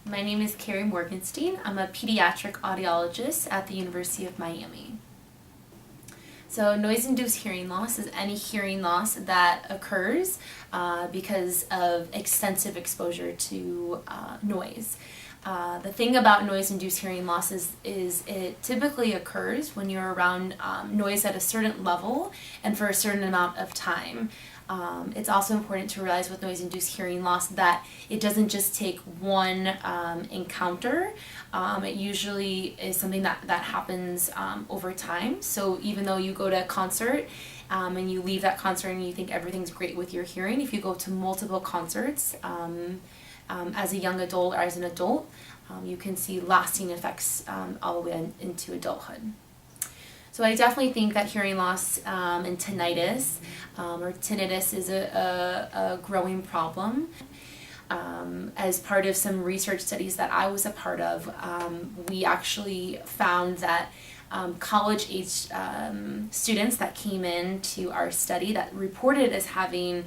My name is Kari Morganstein. I'm a pediatric audiologist at the University of Miami. So noise-induced hearing loss is any hearing loss that occurs because of extensive exposure to noise. The thing about noise-induced hearing loss is it typically occurs when you're around noise at a certain level and for a certain amount of time. It's also important to realize with noise-induced hearing loss that it doesn't just take one encounter. It usually is something that happens over time. So even though you go to a concert and you leave that concert and you think everything's great with your hearing, if you go to multiple concerts as a young adult or as an adult, you can see lasting effects all the way into adulthood. So I definitely think that hearing loss and tinnitus or tinnitus is a growing problem. As part of some research studies that I was a part of, we actually found that college-age students that came into our study that reported as having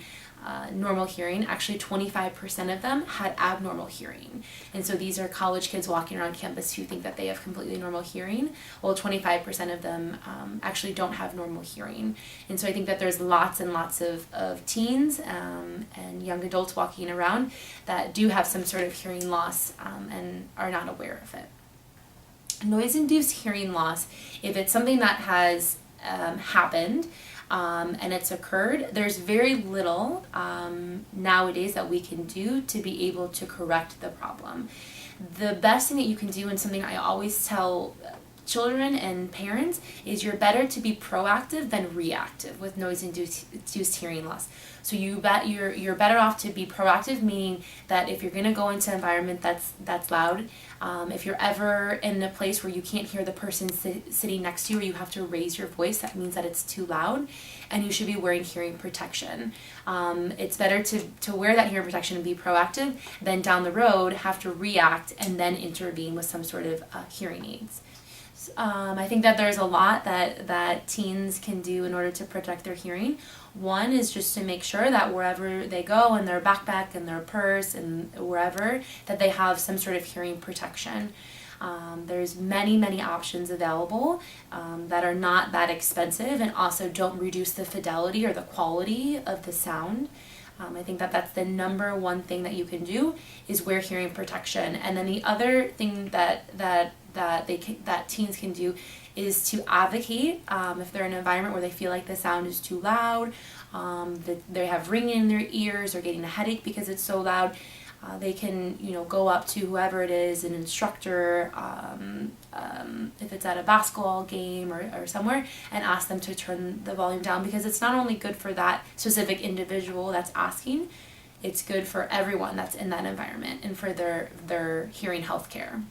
normal hearing, actually 25% of them had abnormal hearing. And so these are college kids walking around campus who think that they have completely normal hearing. Well, 25% of them actually don't have normal hearing. And so I think that there's lots and lots of teens and young adults walking around that do have some sort of hearing loss and are not aware of it. Noise-induced hearing loss, if it's something that has happened, and it's occurred, there's very little nowadays that we can do to be able to correct the problem. The best thing that you can do, and something I always tell children and parents, is you're better to be proactive than reactive with noise-induced hearing loss. So you're better off to be proactive, meaning that if you're going to go into an environment that's loud, if you're ever in a place where you can't hear the person sitting next to you or you have to raise your voice, that means that it's too loud, and you should be wearing hearing protection. It's better to wear that hearing protection and be proactive than down the road have to react and then intervene with some sort of hearing aids. I think that there's a lot that teens can do in order to protect their hearing. One is just to make sure that wherever they go, in their backpack, in their purse, and wherever, that they have some sort of hearing protection. There's many options available that are not that expensive and also don't reduce the fidelity or the quality of the sound. I think that that's the number one thing that you can do is wear hearing protection. And then the other thing that teens can do is to advocate if they're in an environment where they feel like the sound is too loud, that they have ringing in their ears or getting a headache because it's so loud. They can, go up to whoever it is, an instructor, if it's at a basketball game or somewhere, and ask them to turn the volume down, because it's not only good for that specific individual that's asking, it's good for everyone that's in that environment and for their hearing health care.